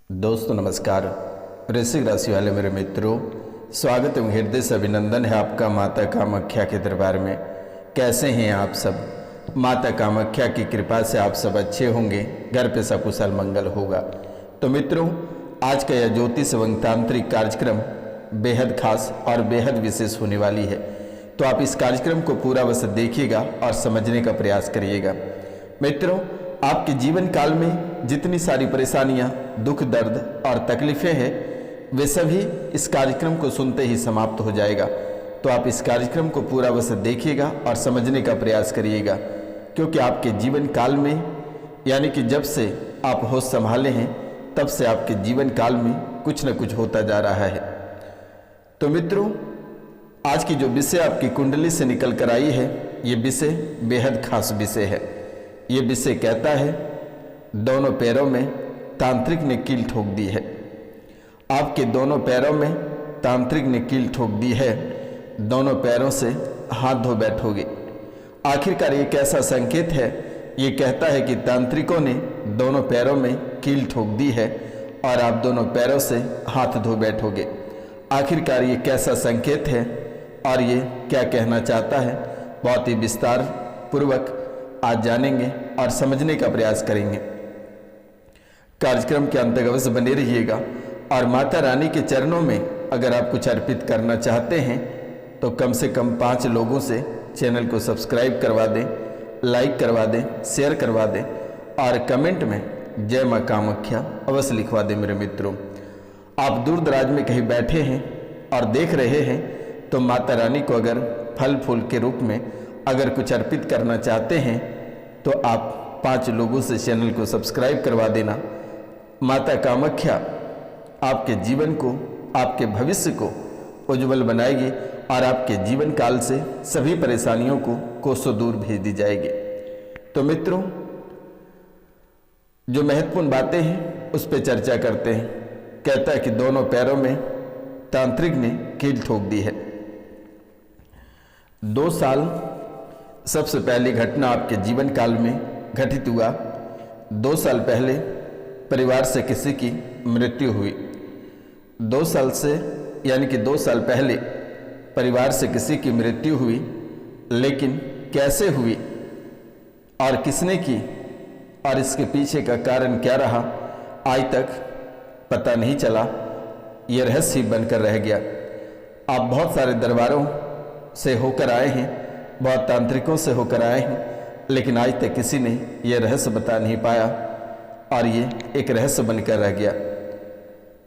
दोस्तों नमस्कार। वृश्चिक राशि वाले मेरे मित्रों, स्वागत एवं हृदय से अभिनंदन है आपका माता कामाख्या के दरबार में। कैसे हैं आप सब? माता कामाख्या की कृपा से आप सब अच्छे होंगे, घर पे सकुशल मंगल होगा। तो मित्रों, आज का यह ज्योतिष एवं तांत्रिक कार्यक्रम बेहद खास और बेहद विशेष होने वाली है। तो आप इस कार्यक्रम को पूरा वैसे देखिएगा और समझने का प्रयास करिएगा। मित्रों, आपके जीवन काल में जितनी सारी परेशानियां, दुख, दर्द और तकलीफें हैं, वे सभी इस कार्यक्रम को सुनते ही समाप्त हो जाएगा। तो आप इस कार्यक्रम को पूरा वैसे देखिएगा और समझने का प्रयास करिएगा, क्योंकि आपके जीवन काल में, यानी कि जब से आप होश संभाले हैं तब से आपके जीवन काल में कुछ न कुछ होता जा रहा है। तो मित्रों, आज की जो विषय आपकी कुंडली से निकल कर आई है, ये विषय बेहद खास विषय है। ये विषय कहता है, दोनों पैरों में तांत्रिक ने कील ठोक दी है। आपके दोनों पैरों में तांत्रिक ने कील ठोक दी है, दोनों पैरों से हाथ धो बैठोगे। आखिरकार ये कैसा संकेत है? ये कहता है कि तांत्रिकों ने दोनों पैरों में कील ठोक दी है और आप दोनों पैरों से हाथ धो बैठोगे। आखिरकार ये कैसा संकेत है और ये क्या कहना चाहता है, बहुत ही विस्तार पूर्वक आज जानेंगे और समझने का प्रयास करेंगे। कार्यक्रम के अंत तक अवश्य बने रहिएगा। और माता रानी के चरणों में अगर आप कुछ अर्पित करना चाहते हैं तो कम से कम 5 लोगों से चैनल को सब्सक्राइब करवा दें, लाइक करवा दें, शेयर करवा दें और कमेंट में जय माँ कामाख्या अवश्य लिखवा दें। मेरे मित्रों, आप दूर दराज में कहीं बैठे हैं और देख रहे हैं, तो माता रानी को अगर फल फूल के रूप में अगर कुछ अर्पित करना चाहते हैं तो आप 5 लोगों से चैनल को सब्सक्राइब करवा देना। माता कामाख्या आपके जीवन को, आपके भविष्य को उज्जवल बनाएगी और आपके जीवन काल से सभी परेशानियों को कोसों दूर भेज दी जाएगी। तो मित्रों, जो महत्वपूर्ण बातें हैं उस पर चर्चा करते हैं। कहता है कि दोनों पैरों में तांत्रिक ने कील ठोक दी है। 2 साल सबसे पहली घटना आपके जीवन काल में घटित हुआ। 2 साल पहले परिवार से किसी की मृत्यु हुई। 2 साल से, यानी कि 2 साल पहले परिवार से किसी की मृत्यु हुई, लेकिन कैसे हुई और किसने की और इसके पीछे का कारण क्या रहा, आज तक पता नहीं चला। यह रहस्य बनकर रह गया। आप बहुत सारे दरबारों से होकर आए हैं, बहुत तांत्रिकों से होकर आए हैं, लेकिन आज तक किसी ने यह रहस्य बता नहीं पाया और ये एक रहस्य बनकर रह गया।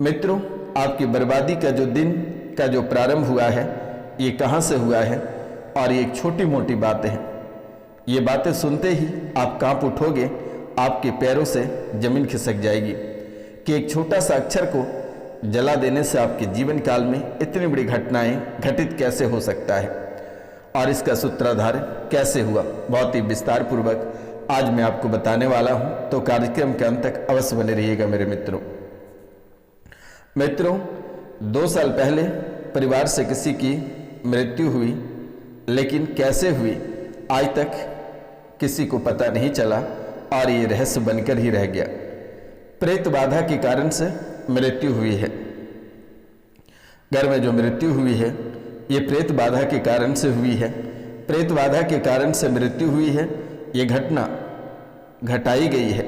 मित्रों, आपकी बर्बादी का जो दिन का जो प्रारंभ हुआ है, ये कहाँ से हुआ है? और ये एक छोटी मोटी बातें हैं। ये बातें सुनते ही आप कांप उठोगे, आपके पैरों से जमीन खिसक जाएगी कि एक छोटा सा अक्षर को जला देने से आपके जीवन काल में इतनी बड़ी घटनाएं घटित कैसे हो सकता है और इसका सूत्रधार कैसे हुआ, बहुत ही विस्तार पूर्वक आज मैं आपको बताने वाला हूं। तो कार्यक्रम के अंत तक अवश्य बने रहिएगा मेरे मित्रों। 2 साल पहले परिवार से किसी की मृत्यु हुई, लेकिन कैसे हुई आज तक किसी को पता नहीं चला और ये रहस्य बनकर ही रह गया। प्रेत बाधा के कारण से मृत्यु हुई है। घर में जो मृत्यु हुई है, ये प्रेत बाधा के कारण से हुई है। प्रेत बाधा के कारण से मृत्यु हुई है। ये घटना घटाई गई है।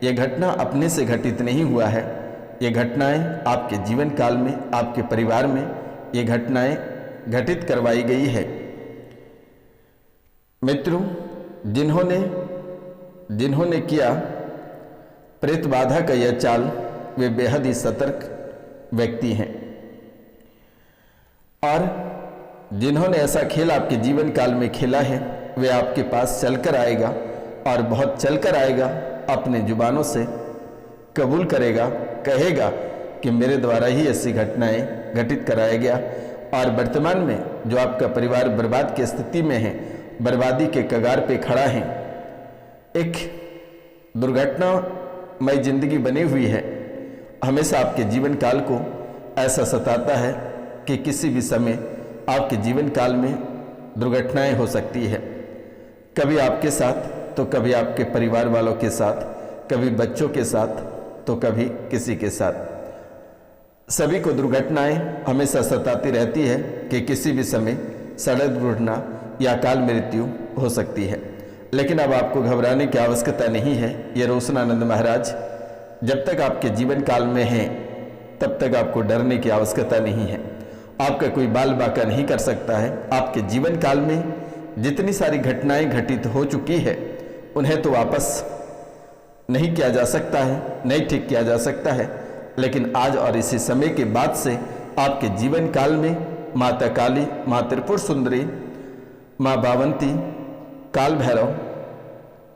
ये घटना अपने से घटित नहीं हुआ है। ये घटनाएं आपके जीवन काल में, आपके परिवार में ये घटनाएं घटित करवाई गई है। मित्रों, जिन्होंने किया प्रेत बाधा का यह चाल, वे बेहद ही सतर्क व्यक्ति हैं और जिन्होंने ऐसा खेल आपके जीवन काल में खेला है, वे आपके पास चलकर आएगा और बहुत चलकर आएगा। अपने जुबानों से कबूल करेगा, कहेगा कि मेरे द्वारा ही ऐसी घटनाएं घटित कराया गया। और वर्तमान में जो आपका परिवार बर्बाद की स्थिति में है, बर्बादी के कगार पे खड़ा है, एक दुर्घटनामय जिंदगी बनी हुई है। हमेशा आपके जीवन काल को ऐसा सताता है कि किसी भी समय आपके जीवन काल में दुर्घटनाएं हो सकती है। कभी आपके साथ तो कभी आपके परिवार वालों के साथ, कभी बच्चों के साथ, तो कभी किसी के साथ। सभी को दुर्घटनाएं हमेशा सताती रहती है कि किसी भी समय सड़क दुर्घटना या अकाल मृत्यु हो सकती है, लेकिन अब आपको घबराने की आवश्यकता नहीं है। ये रोशनानंद महाराज जब तक आपके जीवन काल में हैं तब तक आपको डरने की आवश्यकता नहीं है। आपका कोई बाल बाका नहीं कर सकता है। आपके जीवन काल में जितनी सारी घटनाएं घटित हो चुकी है उन्हें तो वापस नहीं किया जा सकता है, नहीं ठीक किया जा सकता है, लेकिन आज और इसी समय के बाद से आपके जीवन काल में माता काली, माँ त्रिपुर सुंदरी, माँ बावंती, काल भैरव,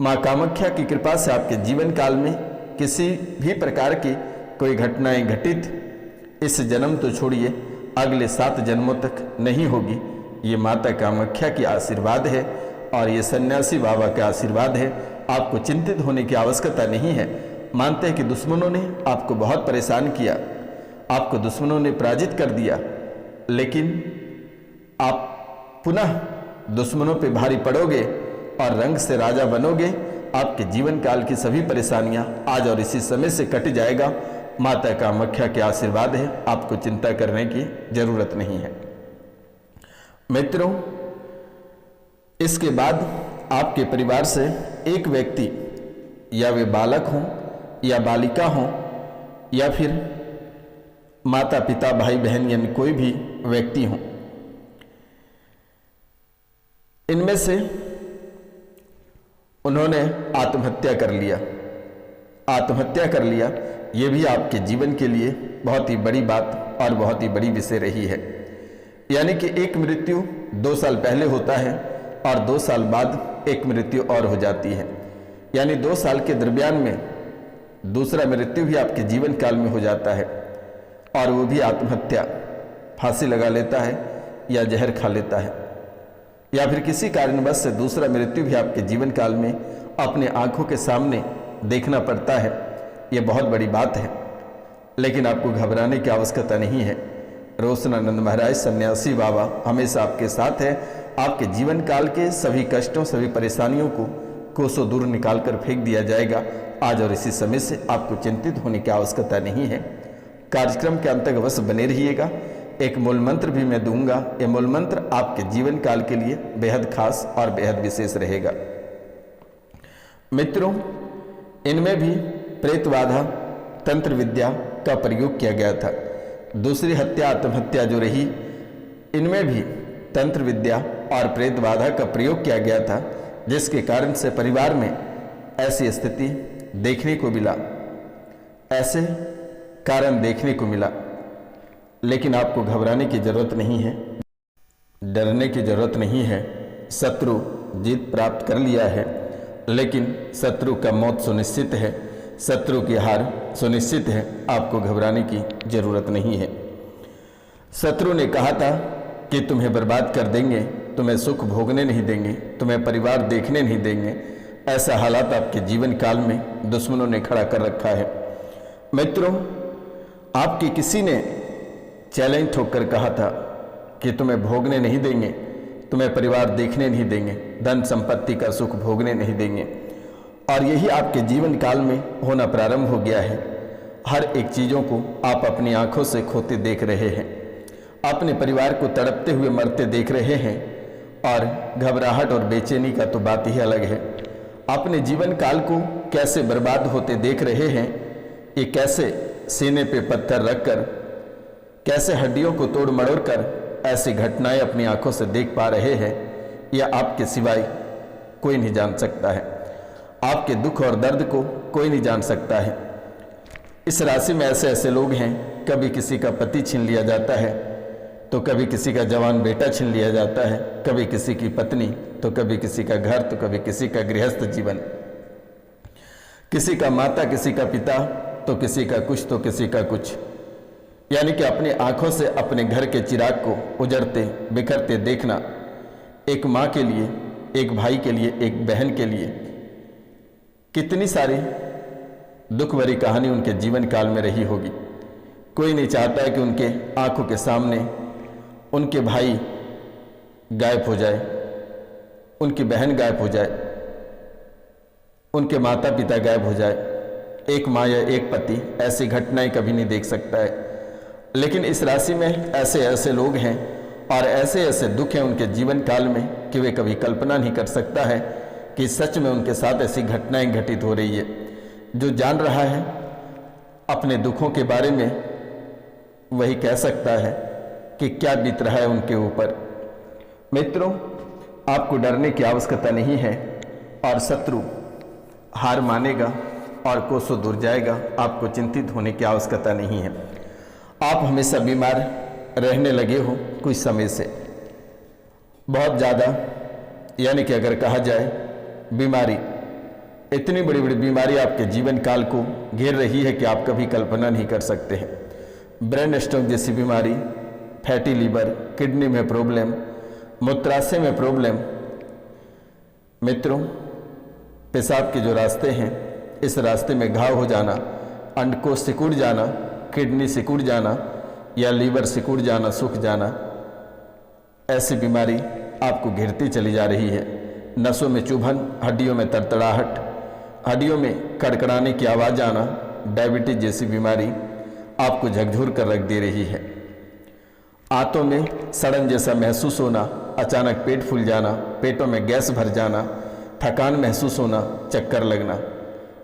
माँ कामाख्या की कृपा से आपके जीवन काल में किसी भी प्रकार की कोई घटनाएं घटित इस जन्म तो छोड़िए अगले 7 जन्मों तक नहीं होगी। ये माता कामाख्या की आशीर्वाद है और ये सन्यासी बाबा का आशीर्वाद है। आपको चिंतित होने की आवश्यकता नहीं है। मानते हैं कि दुश्मनों ने आपको बहुत परेशान किया, आपको दुश्मनों ने पराजित कर दिया, लेकिन आप पुनः दुश्मनों पे भारी पड़ोगे और रंग से राजा बनोगे। आपके जीवन काल की सभी परेशानियां आज और इसी समय से कट जाएगा। माता कामाख्या के आशीर्वाद है, आपको चिंता करने की जरूरत नहीं है। मित्रों, इसके बाद आपके परिवार से एक व्यक्ति, या वे बालक हों या बालिका हों या फिर माता पिता भाई बहन यानी कोई भी व्यक्ति हों, इनमें से उन्होंने आत्महत्या कर लिया। आत्महत्या कर लिया, ये भी आपके जीवन के लिए बहुत ही बड़ी बात और बहुत ही बड़ी विषय रही है। यानी कि एक मृत्यु 2 साल पहले होता है और 2 साल बाद एक मृत्यु और हो जाती है। यानी 2 साल के दरमियान में दूसरा मृत्यु भी आपके जीवन काल में हो जाता है, और वो भी आत्महत्या, फांसी लगा लेता है या जहर खा लेता है, या फिर किसी कारणवश से दूसरा मृत्यु भी आपके जीवन काल में अपने आंखों के सामने देखना पड़ता है। ये बहुत बड़ी बात है, लेकिन आपको घबराने की आवश्यकता नहीं है। रोशनानंद महाराज सन्यासी बाबा हमेशा आपके साथ है। आपके जीवन काल के सभी कष्टों, सभी परेशानियों को कोसों दूर निकाल कर फेंक दिया जाएगा। आज और इसी समय से आपको चिंतित होने की आवश्यकता नहीं है। कार्यक्रम के अंत तक अवश्य बने रहिएगा। एक मूल मंत्र भी मैं दूंगा। ये मूल मंत्र आपके जीवन काल के लिए बेहद खास और बेहद विशेष रहेगा। मित्रों, इनमें भी प्रेत बाधा, तंत्र विद्या का प्रयोग किया गया था। दूसरी हत्या, आत्महत्या जो रही, इनमें भी तंत्र विद्या और प्रेत बाधा का प्रयोग किया गया था, जिसके कारण से परिवार में ऐसी स्थिति देखने को मिला, ऐसे कारण देखने को मिला। लेकिन आपको घबराने की जरूरत नहीं है, डरने की जरूरत नहीं है। शत्रु जीत प्राप्त कर लिया है, लेकिन शत्रु का मौत सुनिश्चित है, शत्रु की हार सुनिश्चित है। आपको घबराने की जरूरत नहीं है। शत्रु ने कहा था कि तुम्हें बर्बाद कर देंगे, तुम्हें सुख भोगने नहीं देंगे, तुम्हें परिवार देखने नहीं देंगे। ऐसा हालात आपके जीवन काल में दुश्मनों ने खड़ा कर रखा है। मित्रों, आपके किसी ने चैलेंज ठोक कर कहा था कि तुम्हें भोगने नहीं देंगे, तुम्हें परिवार देखने नहीं देंगे, धन संपत्ति का सुख भोगने नहीं देंगे, और यही आपके जीवन काल में होना प्रारंभ हो गया है। हर एक चीज़ों को आप अपनी आंखों से खोते देख रहे हैं, अपने परिवार को तड़पते हुए मरते देख रहे हैं, और घबराहट और बेचैनी का तो बात ही अलग है। अपने जीवन काल को कैसे बर्बाद होते देख रहे हैं, ये कैसे सीने पे पत्थर रखकर, कैसे हड्डियों को तोड़ मरोड़ कर ऐसी घटनाएं अपनी आंखों से देख पा रहे हैं, यह आपके सिवाय कोई नहीं जान सकता है। आपके दुख और दर्द को कोई नहीं जान सकता है। इस राशि में ऐसे ऐसे लोग हैं, कभी किसी का पति छीन लिया जाता है, तो कभी किसी का जवान बेटा छीन लिया जाता है, कभी किसी की पत्नी, तो कभी किसी का घर, तो कभी किसी का गृहस्थ जीवन, किसी का माता, किसी का पिता, तो किसी का कुछ, तो किसी का कुछ। यानी कि अपनी आंखों से अपने घर के चिराग को उजड़ते बिखरते देखना एक माँ के लिए, एक भाई के लिए, एक बहन के लिए कितनी सारी दुख भरी कहानी उनके जीवन काल में रही होगी। कोई नहीं चाहता है कि उनके आंखों के सामने उनके भाई गायब हो जाए, उनकी बहन गायब हो जाए, उनके माता पिता गायब हो जाए। एक माँ या एक पति ऐसी घटनाएं कभी नहीं देख सकता है। लेकिन इस राशि में ऐसे ऐसे लोग हैं और ऐसे ऐसे दुख हैं उनके जीवन काल में कि वे कभी कल्पना नहीं कर सकता है कि सच में उनके साथ ऐसी घटनाएं घटित हो रही है। जो जान रहा है अपने दुखों के बारे में वही कह सकता है कि क्या बीत रहा है उनके ऊपर। मित्रों, आपको डरने की आवश्यकता नहीं है और शत्रु हार मानेगा और कोसों दूर जाएगा। आपको चिंतित होने की आवश्यकता नहीं है। आप हमेशा बीमार रहने लगे हो कुछ समय से, बहुत ज़्यादा, यानी कि अगर कहा जाए बीमारी, इतनी बड़ी बड़ी बीमारी आपके जीवन काल को घेर रही है कि आप कभी कल्पना नहीं कर सकते हैं। ब्रेन स्ट्रोक जैसी बीमारी, फैटी लीवर, किडनी में प्रॉब्लम, मूत्राशय में प्रॉब्लम। मित्रों, पेशाब के जो रास्ते हैं, इस रास्ते में घाव हो जाना, अंडकोश सिकुड़ जाना, किडनी सिकुड़ जाना या लीवर सिकुड़ जाना, सूख जाना, ऐसी बीमारी आपको घेरती चली जा रही है। नसों में चुभन, हड्डियों में तड़तड़ाहट, हड्डियों में कड़कड़ाने की आवाज़ आना, डायबिटीज जैसी बीमारी आपको झकझोर कर रख दे रही है। आंतों में सड़न जैसा महसूस होना, अचानक पेट फूल जाना, पेटों में गैस भर जाना, थकान महसूस होना, चक्कर लगना,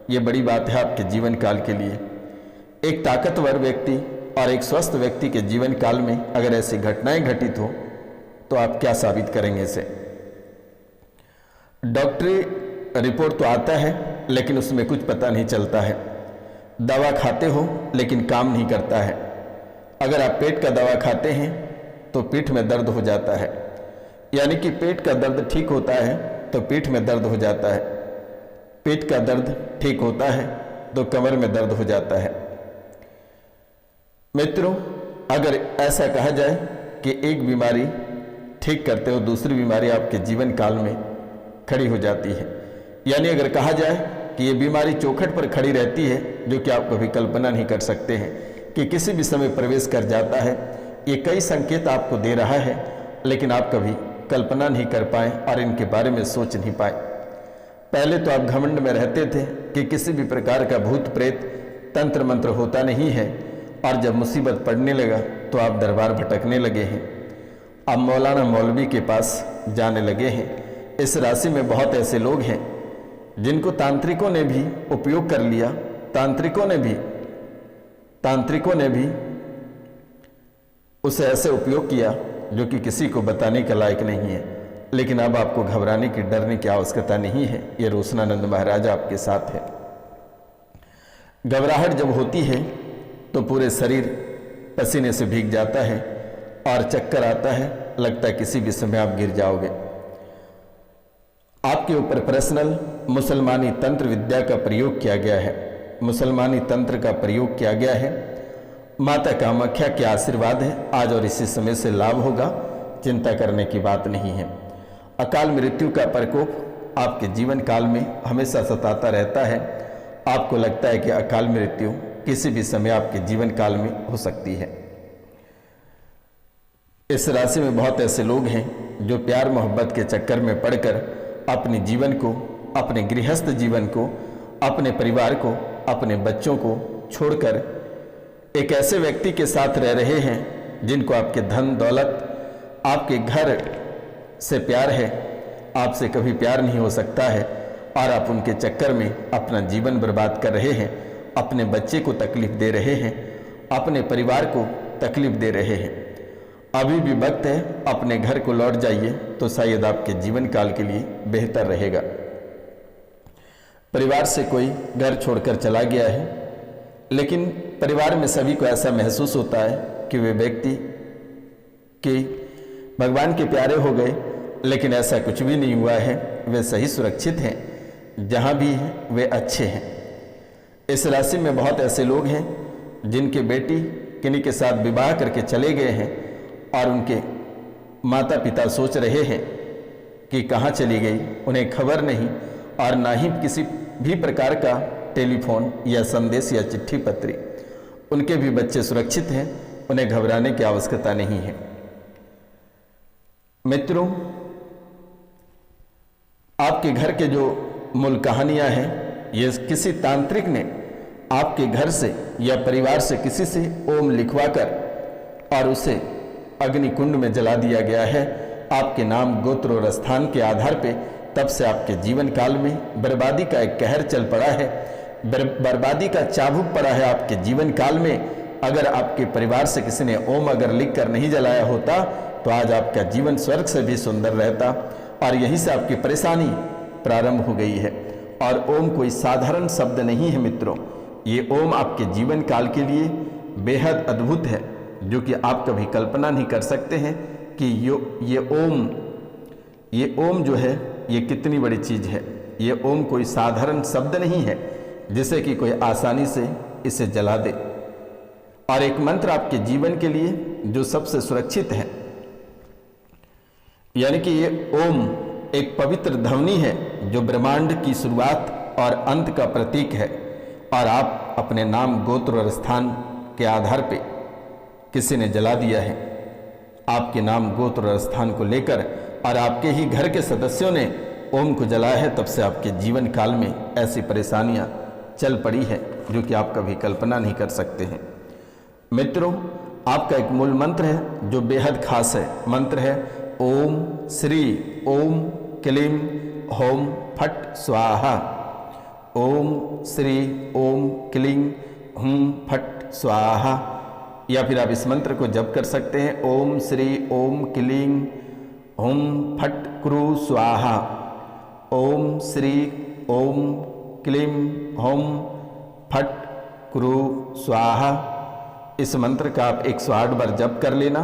ये बड़ी बात है आपके जीवन काल के लिए। एक ताकतवर व्यक्ति और एक स्वस्थ व्यक्ति के जीवन काल में अगर ऐसी घटनाएं घटित हो तो आप क्या साबित करेंगे इसे? डॉक्टरी रिपोर्ट तो आता है लेकिन उसमें कुछ पता नहीं चलता है। दवा खाते हो लेकिन काम नहीं करता है। अगर आप पेट का दवा खाते हैं तो पीठ में दर्द हो जाता है, यानी कि पेट का दर्द ठीक होता है तो पीठ में दर्द हो जाता है, पेट का दर्द ठीक होता है तो कमर में दर्द हो जाता है। मित्रों, अगर ऐसा कहा जाए कि एक बीमारी ठीक करते हो दूसरी बीमारी आपके जीवन काल में खड़ी हो जाती है, यानी अगर कहा जाए कि ये बीमारी चौखट पर खड़ी रहती है, जो कि आप कभी कल्पना नहीं कर सकते हैं कि किसी भी समय प्रवेश कर जाता है। ये कई संकेत आपको दे रहा है लेकिन आप कभी कल्पना नहीं कर पाए और इनके बारे में सोच नहीं पाए। पहले तो आप घमंड में रहते थे कि किसी भी प्रकार का भूत प्रेत तंत्र मंत्र होता नहीं है, और जब मुसीबत पड़ने लगा तो आप दरबार भटकने लगे हैं, आप मौलाना मौलवी के पास जाने लगे हैं। इस राशि में बहुत ऐसे लोग हैं जिनको तांत्रिकों ने भी उपयोग कर लिया, तांत्रिकों ने भी उसे ऐसे उपयोग किया जो कि किसी को बताने के लायक नहीं है। लेकिन अब आपको घबराने की, डरने की आवश्यकता नहीं है। ये रोशनानंद महाराज आपके साथ है। घबराहट जब होती है तो पूरे शरीर पसीने से भीग जाता है और चक्कर आता है, लगता है किसी भी समय आप गिर जाओगे। आपके ऊपर पर्सनल मुसलमानी तंत्र विद्या का प्रयोग किया गया है, मुसलमानी तंत्र का प्रयोग किया गया है। माता कामाख्या के आशीर्वाद है, आज और इसी समय से लाभ होगा, चिंता करने की बात नहीं है। अकाल मृत्यु का प्रकोप आपके जीवन काल में हमेशा सताता रहता है। आपको लगता है कि अकाल मृत्यु किसी भी समय आपके जीवन काल में हो सकती है। इस राशि में बहुत ऐसे लोग हैं जो प्यार मोहब्बत के चक्कर में पड़कर अपने जीवन को, अपने गृहस्थ जीवन को, अपने परिवार को, अपने बच्चों को छोड़कर एक ऐसे व्यक्ति के साथ रह रहे हैं जिनको आपके धन दौलत, आपके घर से प्यार है, आपसे कभी प्यार नहीं हो सकता है, और आप उनके चक्कर में अपना जीवन बर्बाद कर रहे हैं, अपने बच्चे को तकलीफ दे रहे हैं, अपने परिवार को तकलीफ दे रहे हैं। अभी भी वक्त है, अपने घर को लौट जाइए तो शायद आपके जीवन काल के लिए बेहतर रहेगा। परिवार से कोई घर छोड़कर चला गया है, लेकिन परिवार में सभी को ऐसा महसूस होता है कि वे व्यक्ति कि भगवान के प्यारे हो गए, लेकिन ऐसा कुछ भी नहीं हुआ है। वे सही सुरक्षित हैं, जहाँ भी हैं वे अच्छे हैं। इस राशि में बहुत ऐसे लोग हैं जिनके बेटी किन्हीं के साथ विवाह करके चले गए हैं और उनके माता पिता सोच रहे हैं कि कहाँ चली गई, उन्हें खबर नहीं और ना ही किसी भी प्रकार का टेलीफोन या संदेश या चिट्ठी पत्री। उनके भी बच्चे सुरक्षित हैं, उन्हें घबराने की आवश्यकता नहीं है। मित्रों, आपके घर के जो मूल कहानियां हैं, ये किसी तांत्रिक ने आपके घर से या परिवार से किसी से ओम लिखवाकर और उसे अग्निकुंड में जला दिया गया है आपके नाम, गोत्र और स्थान के आधार पे, तब से आपके जीवन काल में बर्बादी का एक कहर चल पड़ा है, बर्बादी का चाबुक पड़ा है आपके जीवन काल में। अगर आपके परिवार से किसी ने ओम अगर लिख कर नहीं जलाया होता तो आज आपका जीवन स्वर्ग से भी सुंदर रहता। और यहीं से आपकी परेशानी प्रारंभ हो गई है। और ओम कोई साधारण शब्द नहीं है मित्रों, ये ओम आपके जीवन काल के लिए बेहद अद्भुत है, जो कि आप कभी कल्पना नहीं कर सकते हैं कि ये ओम जो है ये कितनी बड़ी चीज़ है। ये ओम कोई साधारण शब्द नहीं है जिसे कि कोई आसानी से इसे जला दे। और एक मंत्र आपके जीवन के लिए जो सबसे सुरक्षित है, यानी कि ये ओम एक पवित्र ध्वनि है जो ब्रह्मांड की शुरुआत और अंत का प्रतीक है। और आप अपने नाम, गोत्र और स्थान के आधार पे किसी ने जला दिया है, आपके नाम, गोत्र और स्थान को लेकर, और आपके ही घर के सदस्यों ने ओम को जलाया है, तब से आपके जीवन काल में ऐसी परेशानियां चल पड़ी है जो कि आप कभी कल्पना नहीं कर सकते हैं। मित्रों, आपका एक मूल मंत्र है जो बेहद खास है। मंत्र है ओम श्री ओम क्लीम होम फट स्वाहा। ओम श्री ओम क्लीम हुम फट स्वाहा। या फिर आप इस मंत्र को जप कर सकते हैं, ओम श्री ओम क्लीं हुम फट क्रू स्वाहा। ओम श्री ओम क्लीं हुम फट क्रू स्वाहा। इस मंत्र का आप 108 बार जप कर लेना,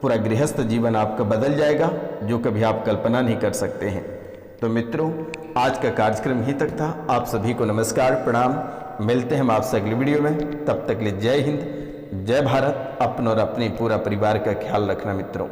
पूरा गृहस्थ जीवन आपका बदल जाएगा, जो कभी आप कल्पना नहीं कर सकते हैं। तो मित्रों, आज का कार्यक्रम ही तक था। आप सभी को नमस्कार, प्रणाम। मिलते हैं हम आपसे अगली वीडियो में। तब तक के लिए जय हिंद, जय भारत। अपनों और अपने पूरा परिवार का ख्याल रखना मित्रों।